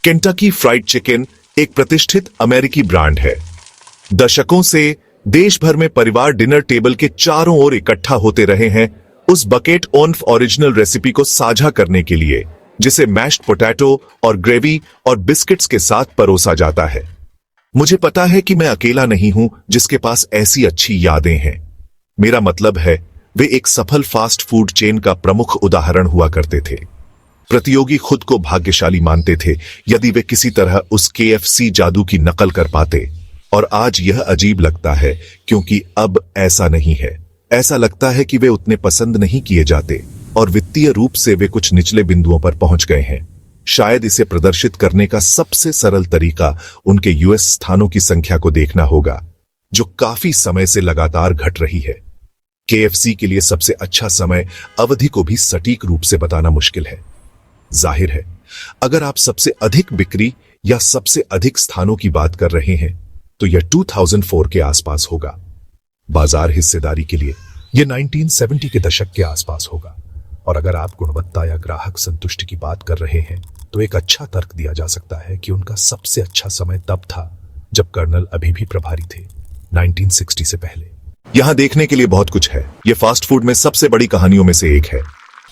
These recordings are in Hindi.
केंटकी फ्राइड चिकन एक प्रतिष्ठित अमेरिकी ब्रांड है। दशकों से देश भर में परिवार डिनर टेबल के चारों ओर इकट्ठा होते रहे हैं उस बकेट ओनफ ओरिजिनल रेसिपी को साझा करने के लिए, जिसे मैश्ड पोटैटो और ग्रेवी और बिस्किट्स के साथ परोसा जाता है। मुझे पता है कि मैं अकेला नहीं हूं जिसके पास ऐसी अच्छी यादें हैं। मेरा मतलब है, वे एक सफल फास्ट फूड चेन का प्रमुख उदाहरण हुआ करते थे। प्रतियोगी खुद को भाग्यशाली मानते थे यदि वे किसी तरह उस KFC जादू की नकल कर पाते, और आज यह अजीब लगता है क्योंकि अब ऐसा नहीं है। ऐसा लगता है कि वे उतने पसंद नहीं किए जाते और वित्तीय रूप से वे कुछ निचले बिंदुओं पर पहुंच गए हैं। शायद इसे प्रदर्शित करने का सबसे सरल तरीका उनके US स्थानों की संख्या को देखना होगा, जो काफी समय से लगातार घट रही है। KFC के लिए सबसे अच्छा समय अवधि को भी सटीक रूप से बताना मुश्किल है। जाहिर है, अगर आप सबसे अधिक बिक्री या सबसे अधिक स्थानों की बात कर रहे हैं तो यह 2004 के आसपास होगा। बाजार हिस्सेदारी के लिए यह 1970 के दशक के आसपास होगा। और अगर आप गुणवत्ता या ग्राहक संतुष्टि की बात कर रहे हैं तो एक अच्छा तर्क दिया जा सकता है कि उनका सबसे अच्छा समय तब था जब कर्नल अभी भी प्रभारी थे, 1960 से पहले। यहां देखने के लिए बहुत कुछ है। यह फास्ट फूड में सबसे बड़ी कहानियों में से एक है।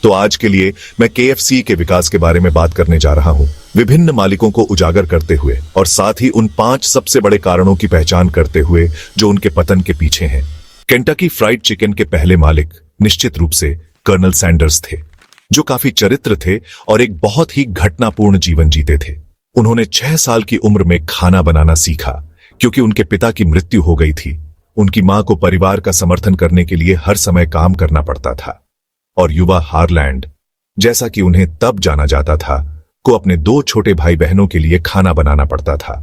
तो आज के लिए मैं KFC के विकास के बारे में बात करने जा रहा हूं, विभिन्न मालिकों को उजागर करते हुए और साथ ही उन 5 सबसे बड़े कारणों की पहचान करते हुए जो उनके पतन के पीछे हैं। केंटकी फ्राइड चिकन के पहले मालिक निश्चित रूप से कर्नल सैंडर्स थे, जो काफी चरित्र थे और एक बहुत ही घटनापूर्ण जीवन जीते थे। उन्होंने 6 साल की उम्र में खाना बनाना सीखा क्योंकि उनके पिता की मृत्यु हो गई थी। उनकी मां को परिवार का समर्थन करने के लिए हर समय काम करना पड़ता था, और युवा हारलैंड, जैसा कि उन्हें तब जाना जाता था, को अपने 2 छोटे भाई बहनों के लिए खाना बनाना पड़ता था।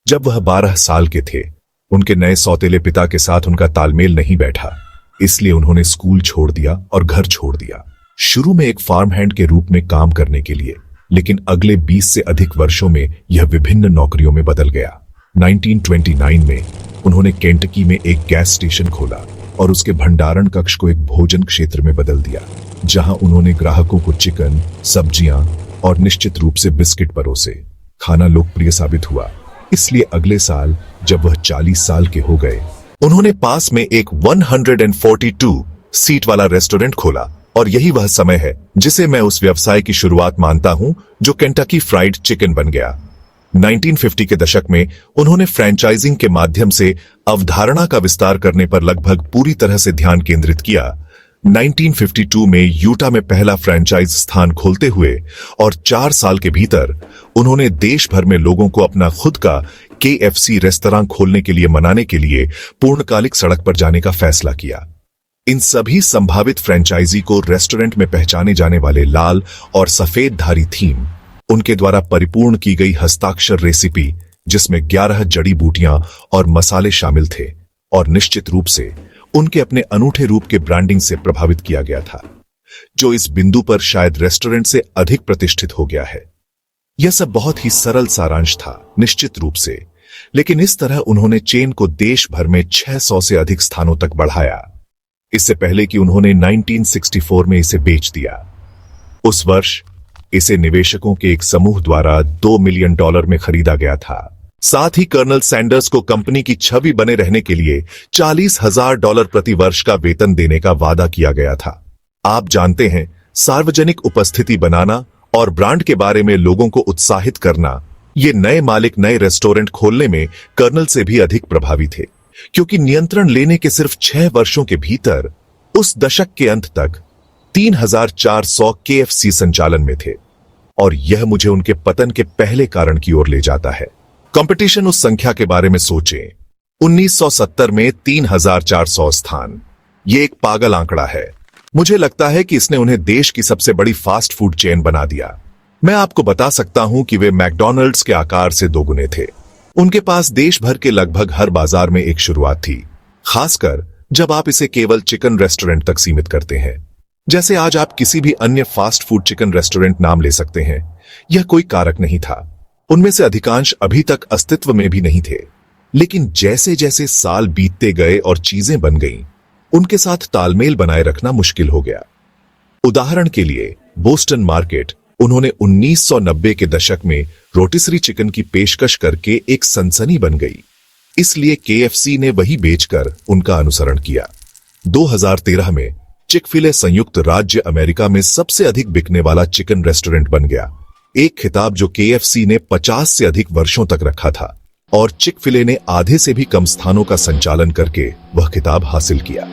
जब वह 12 साल के थे, उनके नए सौतेले पिता के साथ उनका तालमेल नहीं बैठा, इसलिए उन्होंने स्कूल छोड़ दिया और घर छोड़ दिया। शुरू में एक फार्म हैंड के रूप में काम करने के लिए, लेकिन अगले 20 से अधिक वर्षों में यह विभिन्न नौकरियों में बदल गया। 1929 में उन्होंने केंटकी में एक गैस स्टेशन खोला और उसके भंडारण कक्ष को एक भोजन क्षेत्र में बदल दिया, जहां उन्होंने ग्राहकों को चिकन, सब्जियां और निश्चित रूप से बिस्किट परोसे। खाना लोकप्रिय साबित हुआ, इसलिए अगले साल जब वह 40 साल के हो गए, उन्होंने पास में एक 142 सीट वाला रेस्टोरेंट खोला। और यही वह समय है जिसे मैं उस व्यवसाय की शुरुआत मानता हूं जो केंटकी फ्राइड चिकन बन गया। 1950 के दशक में उन्होंने फ्रेंचाइजिंग के माध्यम से अवधारणा का विस्तार करने पर लगभग पूरी तरह से ध्यान केंद्रित किया। 1952 में यूटा में पहला फ्रेंचाइज स्थान खोलते हुए और 4 साल के भीतर उन्होंने देश भर में लोगों को अपना खुद का KFC रेस्तरां खोलने के लिए मनाने के लिए पूर्णकालिक सड़क पर जाने का फैसला किया। इन सभी संभावित फ्रेंचाइजी को रेस्टोरेंट में पहचाने जाने वाले लाल और सफेद धारी थीम, उनके द्वारा परिपूर्ण की गई हस्ताक्षर रेसिपी जिसमें 11 जड़ी बूटियां और मसाले शामिल थे, और निश्चित रूप से उनके अपने अनूठे रूप के ब्रांडिंग से प्रभावित किया गया था, जो इस बिंदु पर शायद रेस्टोरेंट से अधिक प्रतिष्ठित हो गया है। यह सब बहुत ही सरल सारांश था, निश्चित रूप से, लेकिन इस तरह उन्होंने चेन को देश भर में 600 से अधिक स्थानों तक बढ़ाया, इससे पहले कि उन्होंने 1964 में इसे बेच दिया। उस वर्ष इसे निवेशकों के एक समूह द्वारा $2 मिलियन में खरीदा गया था। साथ ही कर्नल सैंडर्स को कंपनी की छवि बने रहने के लिए $40,000 प्रति वर्ष का वेतन देने का वादा किया गया था। आप जानते हैं, सार्वजनिक उपस्थिति बनाना और ब्रांड के बारे में लोगों को उत्साहित करना, ये नए मालिक नए रेस्टोरेंट खोलने में कर्नल से भी अधिक प्रभावी थे, क्योंकि नियंत्रण लेने के सिर्फ 6 वर्षों के भीतर उस दशक के अंत तक 3,400 KFC संचालन में थे। और यह मुझे उनके पतन के पहले कारण की ओर ले जाता है। कंपटीशन उस संख्या के बारे में सोचें। 1970 में 3,400 स्थान, यह एक पागल आंकड़ा है। मुझे लगता है कि इसने उन्हें देश की सबसे बड़ी फास्ट फूड चेन बना दिया। मैं आपको बता सकता हूं कि वे मैकडॉनल्ड्स के आकार से दोगुने थे। उनके पास देश भर के लगभग हर बाजार में एक शुरुआत थी, खासकर जब आप इसे केवल चिकन रेस्टोरेंट तक सीमित करते हैं। जैसे आज आप किसी भी अन्य फास्ट फूड चिकन रेस्टोरेंट नाम ले सकते हैं, यह कोई कारक नहीं था। उनमें से अधिकांश अभी तक अस्तित्व में भी नहीं थे। लेकिन जैसे जैसे साल बीतते गए और चीजें बन गईं, उनके साथ तालमेल बनाए रखना मुश्किल हो गया। उदाहरण के लिए बोस्टन मार्केट उन्होंने 1990 के दशक में रोटिसरी चिकन की पेशकश करके एक सनसनी बन गई, इसलिए केएफसी ने वही बेचकर उनका अनुसरण किया। 2013 में चिक-फिल-ए संयुक्त राज्य अमेरिका में सबसे अधिक बिकने वाला चिकन रेस्टोरेंट बन गया, एक खिताब जो केएफसी ने 50 से अधिक वर्षों तक रखा था और चिक-फिल-ए ने आधे से भी कम स्थानों का संचालन करके वह खिताब हासिल किया।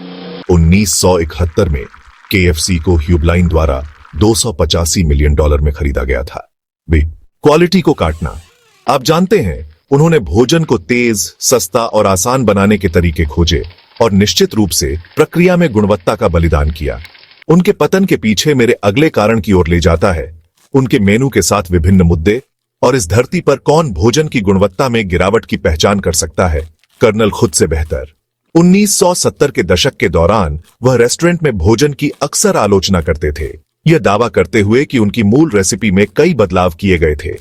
1971 में केएफसी को ह्यूबलाइन द्वारा $285 मिलियन में खरीदा गया था। वे क्वालिटी को काटना। आप जानते हैं, उन्होंने भोजन को तेज, सस्ता और आसान बनाने के तरीके खोजे और निश्चित रूप से प्रक्रिया में गुणवत्ता का बलिदान किया। उनके पतन के पीछे मेरे अगले कारण की ओर ले जाता है, उनके मेनू के साथ विभिन्न मुद्दे और इस धरती पर कौन भोजन की गुणवत्ता में गिरावट की पहचान कर सकता है, कर्नल खुद से बेहतर। 1970 के दशक के दौरान वह रेस्टोरेंट में भोजन की अक्सर आलोचना करते थे, यह दावा करते हुए कि उनकी मूल रेसिपी में कई बदलाव किए गए थे।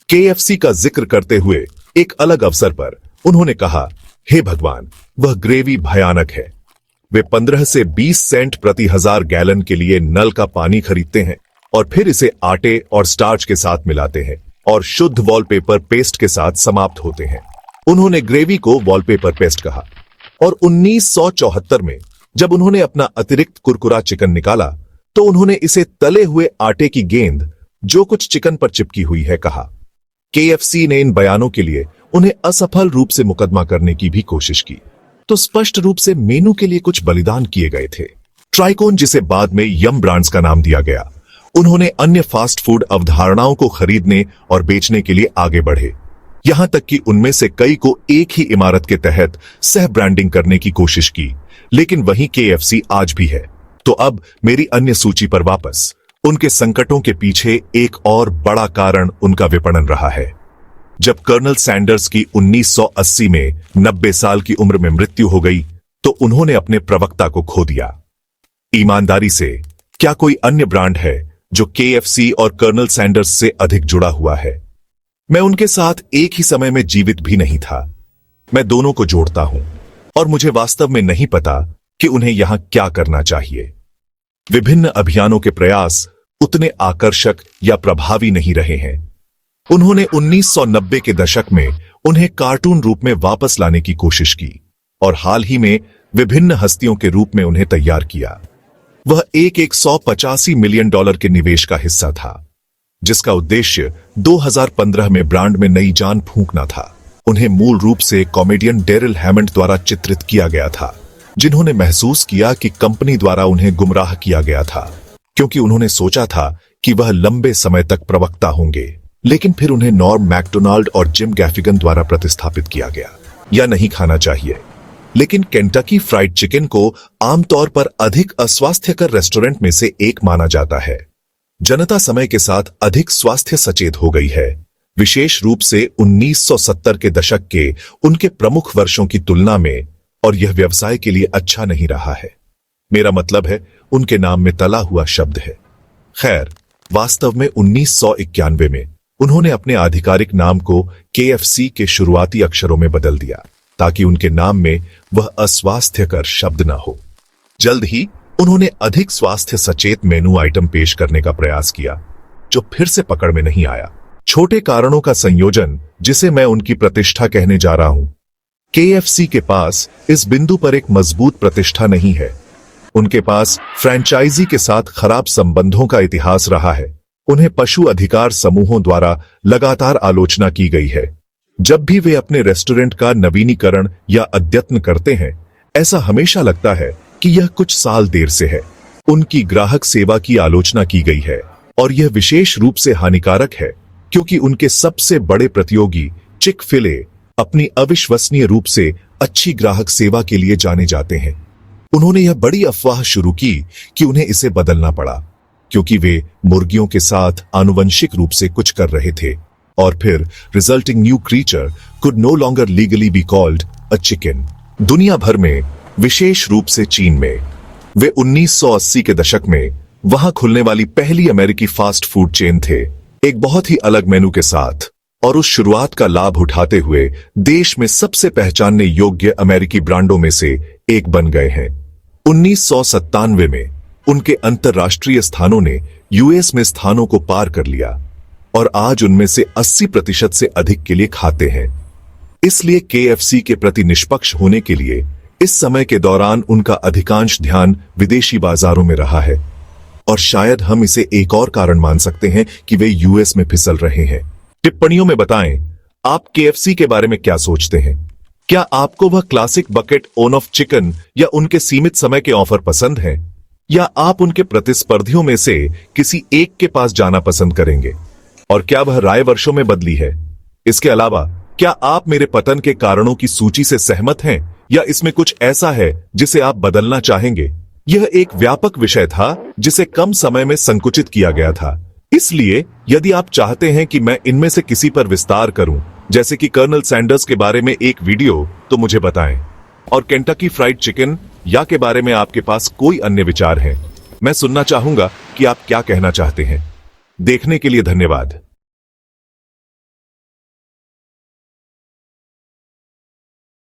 केएफसी का जिक्र करते हुए एक अलग अवसर पर उन्होंने कहा, हे भगवान, वह ग्रेवी भयानक है। वे 15 से 20 सेंट प्रति 1000 गैलन के लिए नल का पानी खरीदते हैं और फिर इसे आटे और स्टार्च के साथ मिलाते हैं और शुद्ध वॉलपेपर पेस्ट के साथ समाप्त होते हैं। उन्होंने ग्रेवी को वॉलपेपर पेस्ट कहा और 1974 में जब उन्होंने अपना अतिरिक्त कुरकुरा चिकन निकाला तो उन्होंने इसे तले हुए आटे की गेंद जो कुछ चिकन पर चिपकी हुई है कहा। केएफसी ने इन बयानों के लिए उन्हें असफल रूप से मुकदमा करने की भी कोशिश की, तो स्पष्ट रूप से मेनू के लिए कुछ बलिदान किए गए थे। ट्राइकोन, जिसे बाद में यम ब्रांड्स का नाम दिया गया, उन्होंने अन्य फास्ट फूड अवधारणाओं को खरीदने और बेचने के लिए आगे बढ़े, यहां तक कि उनमें से कई को एक ही इमारत के तहत सह ब्रांडिंग करने की कोशिश की, लेकिन वहीं केएफसी आज भी है। तो अब मेरी अन्य सूची पर वापस, उनके संकटों के पीछे एक और बड़ा कारण उनका विपणन रहा है। जब कर्नल सैंडर्स की 1980 में 90 साल की उम्र में मृत्यु हो गई तो उन्होंने अपने प्रवक्ता को खो दिया। ईमानदारी से, क्या कोई अन्य ब्रांड है जो केएफसी और कर्नल सैंडर्स से अधिक जुड़ा हुआ है? मैं उनके साथ एक ही समय में जीवित भी नहीं था। मैं दोनों को जोड़ता हूं और मुझे वास्तव में नहीं पता कि उन्हें यहां क्या करना चाहिए। विभिन्न अभियानों के प्रयास उतने आकर्षक या प्रभावी नहीं रहे हैं। उन्होंने 1990 के दशक में उन्हें कार्टून रूप में वापस लाने की कोशिश की और हाल ही में विभिन्न हस्तियों के रूप में उन्हें तैयार किया। वह एक $185 मिलियन के निवेश का हिस्सा था, जिसका उद्देश्य 2015 में ब्रांड में नई जान फूंकना था। उन्हें मूल रूप से कॉमेडियन डेरिल हैमंड द्वारा चित्रित किया गया था, जिन्होंने महसूस किया कि कंपनी द्वारा उन्हें गुमराह किया गया था, क्योंकि उन्होंने सोचा था कि वह लंबे समय तक प्रवक्ता होंगे, लेकिन फिर उन्हें नॉर्म मैकडोनाल्ड और जिम गैफिगन द्वारा प्रतिस्थापित किया गया। या नहीं खाना चाहिए, लेकिन केंटकी फ्राइड चिकन को आमतौर पर अधिक अस्वास्थ्यकर रेस्टोरेंट में से एक माना जाता है। जनता समय के साथ अधिक स्वास्थ्य सचेत हो गई है, विशेष रूप से 1970 के दशक के उनके प्रमुख वर्षों की तुलना में, और यह व्यवसाय के लिए अच्छा नहीं रहा है। मेरा मतलब है, उनके नाम में तला हुआ शब्द है। खैर, वास्तव में 1991 में उन्होंने अपने आधिकारिक नाम को केएफसी के शुरुआती अक्षरों में बदल दिया ताकि उनके नाम में वह अस्वास्थ्यकर शब्द न हो। जल्द ही उन्होंने अधिक स्वास्थ्य सचेत मेनू आइटम पेश करने का प्रयास किया, जो फिर से पकड़ में नहीं आया। छोटे कारणों का संयोजन, जिसे मैं उनकी प्रतिष्ठा कहने जा रहा हूं। केएफसी के पास इस बिंदु पर एक मजबूत प्रतिष्ठा नहीं है। उनके पास फ्रैंचाइजी के साथ खराब संबंधों का इतिहास रहा है। उन्हें पशु अधिकार समूहों द्वारा लगातार आलोचना की गई है। जब भी वे अपने रेस्टोरेंट का नवीनीकरण या अद्यतन करते हैं, ऐसा हमेशा लगता है कि यह कुछ साल देर से है। उनकी ग्राहक सेवा की आलोचना की गई है और यह विशेष रूप से हानिकारक है क्योंकि उनके सबसे बड़े प्रतियोगी चिक-फिल-ए अपनी अविश्वसनीय रूप से अच्छी ग्राहक सेवा के लिए जाने जाते हैं। उन्होंने यह बड़ी अफवाह शुरू की कि उन्हें इसे बदलना पड़ा क्योंकि वे मुर्गियों के साथ आनुवंशिक रूप से कुछ कर रहे थे और फिर resulting new creature could no longer legally be called a chicken. दुनिया भर में, विशेष रूप से चीन में, वे 1980 के दशक में वहां खुलने वाली पहली अमेरिकी फास्ट फूड चेन थे, एक बहुत ही अलग मेनू के साथ, और उस शुरुआत का लाभ उठाते हुए देश में सबसे पहचानने योग्य अमेरिकी ब्रांडों में से एक बन गए हैं। 1997 में उनके अंतर्राष्ट्रीय स्थानों ने यूएस में स्थानों को पार कर लिया और आज उनमें से 80% से अधिक के लिए खाते हैं। इसलिए केएफसी के प्रति निष्पक्ष होने के लिए इस समय के दौरान उनका अधिकांश ध्यान विदेशी बाजारों में रहा है और शायद हम इसे एक और कारण मान सकते हैं कि वे यूएस में फिसल रहे हैं। टिप्पणियों में बताएं आप केएफसी के बारे में क्या सोचते हैं। क्या आपको वह classic bucket own of chicken या उनके सीमित समय के ऑफर पसंद हैं, या आप उनके प्रतिस्पर्धियों में से किसी एक के पास जाना पसंद करेंगे? और क्या वह राय वर्षों में बदली है? इसके अलावा क्या आप मेरे पतन के कारणों की सूची से सहमत हैं, या इसमें कुछ ऐसा है जिसे आप बदलना चाहेंगे? यह एक व्यापक विषय था जिसे कम समय में संकुचित किया गया था, इसलिए यदि आप चाहते हैं कि मैं इनमें से किसी पर विस्तार करूं, जैसे कि कर्नल सैंडर्स के बारे में एक वीडियो, तो मुझे बताएं। और केंटकी फ्राइड चिकन या के बारे में आपके पास कोई अन्य विचार हैं? मैं सुनना चाहूंगा कि आप क्या कहना चाहते हैं। देखने के लिए धन्यवाद।